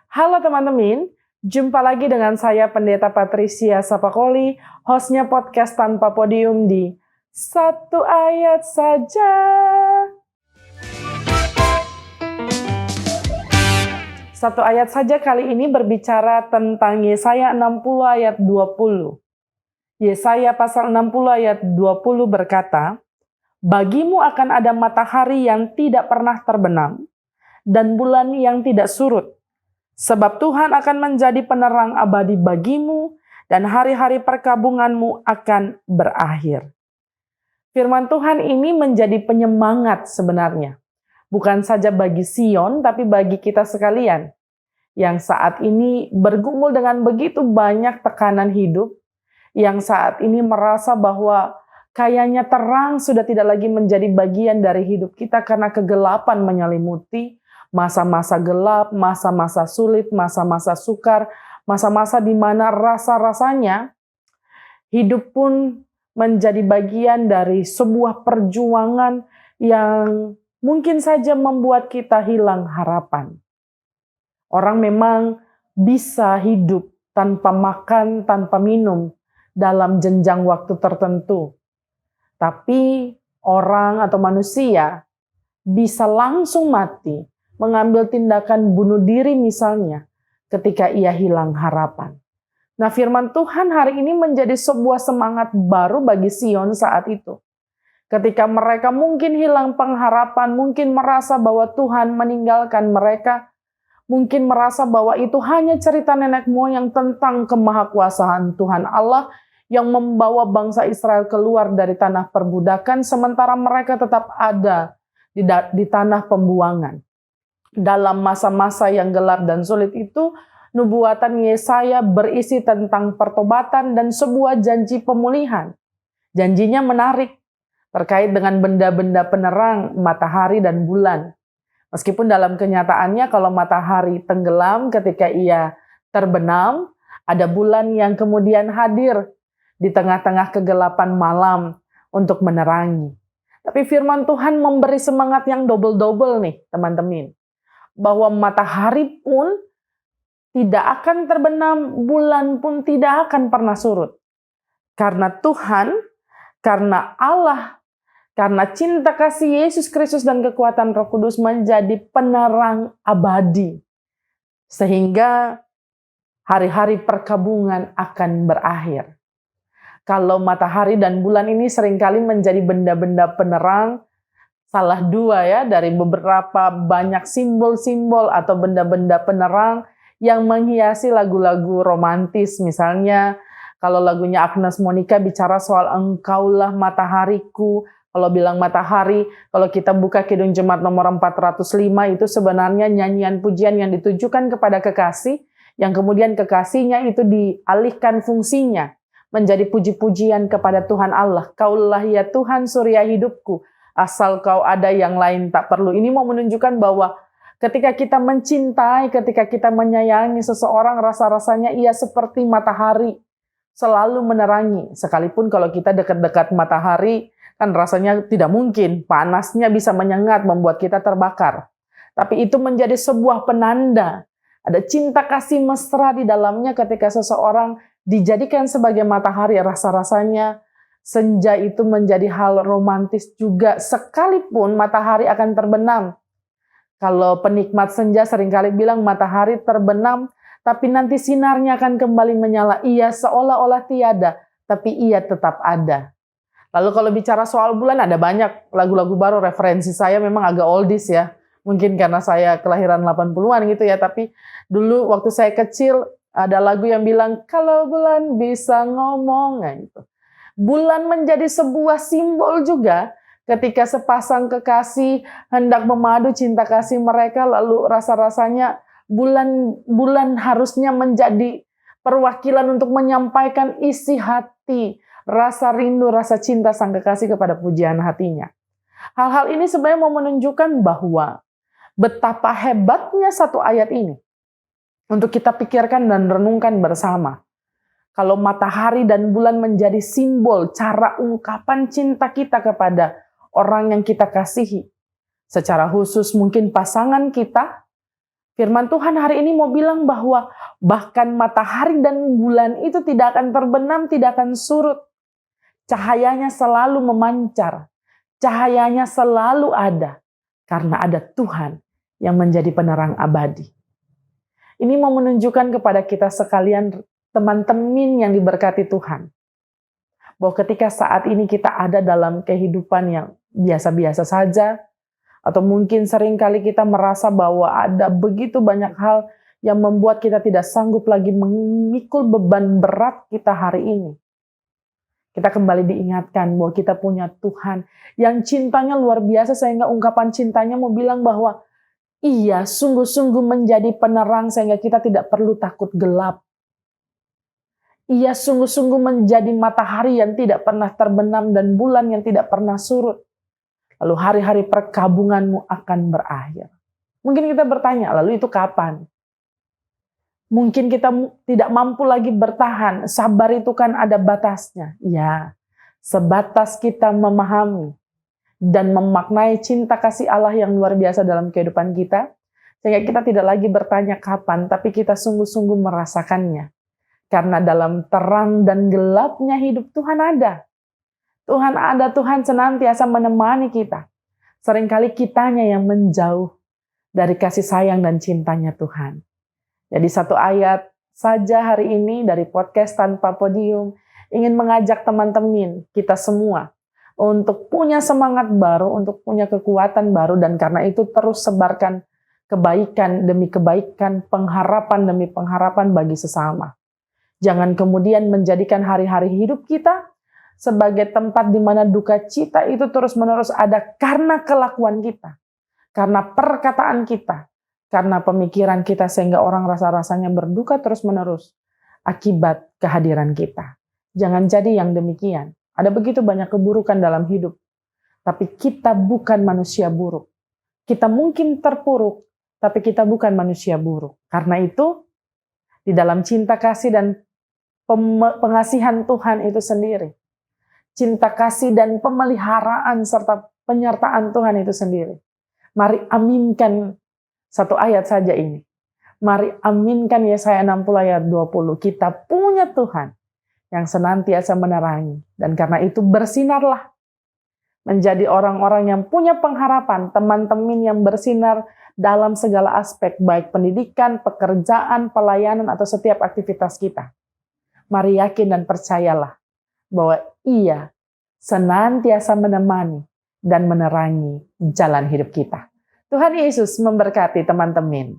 Halo teman-teman, jumpa lagi dengan saya Pendeta Patricia Sapakoli, hostnya podcast Tanpa Podium di Satu Ayat Saja. Satu ayat saja kali ini berbicara tentang Yesaya 60 ayat 20. Yesaya pasal 60 ayat 20 berkata, "Bagimu akan ada matahari yang tidak pernah terbenam, dan bulan yang tidak surut. Sebab Tuhan akan menjadi penerang abadi bagimu, dan hari-hari perkabunganmu akan berakhir." Firman Tuhan ini menjadi penyemangat sebenarnya. Bukan saja bagi Sion, tapi bagi kita sekalian. Yang saat ini bergumul dengan begitu banyak tekanan hidup. Yang saat ini merasa bahwa kayaknya terang sudah tidak lagi menjadi bagian dari hidup kita karena kegelapan menyelimuti. Masa-masa gelap, masa-masa sulit, masa-masa sukar, masa-masa di mana rasa-rasanya hidup pun menjadi bagian dari sebuah perjuangan yang mungkin saja membuat kita hilang harapan. Orang memang bisa hidup tanpa makan, tanpa minum dalam jenjang waktu tertentu. Tapi orang atau manusia bisa langsung mati, mengambil tindakan bunuh diri misalnya, ketika ia hilang harapan. Nah, firman Tuhan hari ini menjadi sebuah semangat baru bagi Sion saat itu. Ketika mereka mungkin hilang pengharapan, mungkin merasa bahwa Tuhan meninggalkan mereka, mungkin merasa bahwa itu hanya cerita nenek moyang tentang kemahakuasaan Tuhan Allah yang membawa bangsa Israel keluar dari tanah perbudakan, sementara mereka tetap ada di tanah pembuangan. Dalam masa-masa yang gelap dan sulit itu, nubuatan Yesaya berisi tentang pertobatan dan sebuah janji pemulihan. Janjinya menarik, terkait dengan benda-benda penerang, matahari dan bulan. Meskipun dalam kenyataannya kalau matahari tenggelam ketika ia terbenam, ada bulan yang kemudian hadir di tengah-tengah kegelapan malam untuk menerangi. Tapi firman Tuhan memberi semangat yang double-double nih teman-teman. Bahwa matahari pun tidak akan terbenam, bulan pun tidak akan pernah surut. Karena Tuhan, karena Allah, karena cinta kasih Yesus Kristus dan kekuatan Roh Kudus menjadi penerang abadi. Sehingga hari-hari perkabungan akan berakhir. Kalau matahari dan bulan ini seringkali menjadi benda-benda penerang, salah dua ya dari beberapa banyak simbol-simbol atau benda-benda penerang yang menghiasi lagu-lagu romantis. Misalnya kalau lagunya Agnes Monica bicara soal engkaulah matahariku. Kalau bilang matahari, kalau kita buka Kidung Jemaat nomor 405 itu sebenarnya nyanyian pujian yang ditujukan kepada kekasih, yang kemudian kekasihnya itu dialihkan fungsinya menjadi puji-pujian kepada Tuhan Allah. Kaulah ya Tuhan surya hidupku, asal kau ada yang lain tak perlu. Ini mau menunjukkan bahwa ketika kita mencintai, ketika kita menyayangi seseorang, rasa-rasanya ia seperti matahari, selalu menerangi. Sekalipun kalau kita dekat-dekat matahari, kan rasanya tidak mungkin, panasnya bisa menyengat, membuat kita terbakar. Tapi itu menjadi sebuah penanda. Ada cinta kasih mesra di dalamnya ketika seseorang dijadikan sebagai matahari, rasa-rasanya senja itu menjadi hal romantis juga, sekalipun matahari akan terbenam. Kalau penikmat senja seringkali bilang matahari terbenam, tapi nanti sinarnya akan kembali menyala. Ia seolah-olah tiada, tapi ia tetap ada. Lalu kalau bicara soal bulan, ada banyak lagu-lagu baru. Referensi saya memang agak oldies ya. Mungkin karena saya kelahiran 80-an gitu ya, tapi dulu waktu saya kecil, ada lagu yang bilang, kalau bulan bisa ngomong. Nah, gitu. Bulan menjadi sebuah simbol juga ketika sepasang kekasih hendak memadu cinta kasih mereka, lalu rasa-rasanya bulan harusnya menjadi perwakilan untuk menyampaikan isi hati, rasa rindu, rasa cinta sang kekasih kepada pujian hatinya. Hal-hal ini sebenarnya mau menunjukkan bahwa betapa hebatnya satu ayat ini untuk kita pikirkan dan renungkan bersama. Kalau matahari dan bulan menjadi simbol cara ungkapan cinta kita kepada orang yang kita kasihi. Secara khusus mungkin pasangan kita, Firman Tuhan hari ini mau bilang bahwa bahkan matahari dan bulan itu tidak akan terbenam, tidak akan surut. Cahayanya selalu memancar. Cahayanya selalu ada. Karena ada Tuhan yang menjadi penerang abadi. Ini mau menunjukkan kepada kita sekalian, teman-teman yang diberkati Tuhan. Bahwa ketika saat ini kita ada dalam kehidupan yang biasa-biasa saja, atau mungkin seringkali kita merasa bahwa ada begitu banyak hal yang membuat kita tidak sanggup lagi memikul beban berat kita hari ini. Kita kembali diingatkan bahwa kita punya Tuhan yang cintanya luar biasa, sehingga ungkapan cintanya mau bilang bahwa Ia sungguh-sungguh menjadi penerang sehingga kita tidak perlu takut gelap. Ia sungguh-sungguh menjadi matahari yang tidak pernah terbenam dan bulan yang tidak pernah surut. Lalu hari-hari perkabunganmu akan berakhir. Mungkin kita bertanya, lalu itu kapan? Mungkin kita tidak mampu lagi bertahan. Sabar itu kan ada batasnya. Ya, sebatas kita memahami dan memaknai cinta kasih Allah yang luar biasa dalam kehidupan kita, sehingga kita tidak lagi bertanya kapan, tapi kita sungguh-sungguh merasakannya. Karena dalam terang dan gelapnya hidup Tuhan ada. Tuhan ada, Tuhan senantiasa menemani kita. Seringkali kitanya yang menjauh dari kasih sayang dan cintanya Tuhan. Jadi satu ayat saja hari ini dari podcast Tanpa Podium ingin mengajak teman-teman kita semua untuk punya semangat baru, untuk punya kekuatan baru, dan karena itu terus sebarkan kebaikan demi kebaikan, pengharapan demi pengharapan bagi sesama. Jangan kemudian menjadikan hari-hari hidup kita sebagai tempat di mana duka cita itu terus-menerus ada karena kelakuan kita, karena perkataan kita, karena pemikiran kita, sehingga orang rasa-rasanya berduka terus-menerus akibat kehadiran kita. Jangan jadi yang demikian. Ada begitu banyak keburukan dalam hidup, tapi kita bukan manusia buruk. Kita mungkin terpuruk, tapi kita bukan manusia buruk. Karena itu, di dalam cinta kasih dan pengasihan Tuhan itu sendiri, cinta kasih dan pemeliharaan serta penyertaan Tuhan itu sendiri. Mari aminkan satu ayat saja ini. Mari aminkan Yesaya 60 ayat 20. Kita punya Tuhan yang senantiasa menerangi. Dan karena itu bersinarlah. Menjadi orang-orang yang punya pengharapan. Teman-teman yang bersinar dalam segala aspek. Baik pendidikan, pekerjaan, pelayanan, atau setiap aktivitas kita. Mari yakin dan percayalah bahwa Ia senantiasa menemani dan menerangi jalan hidup kita. Tuhan Yesus memberkati teman-teman.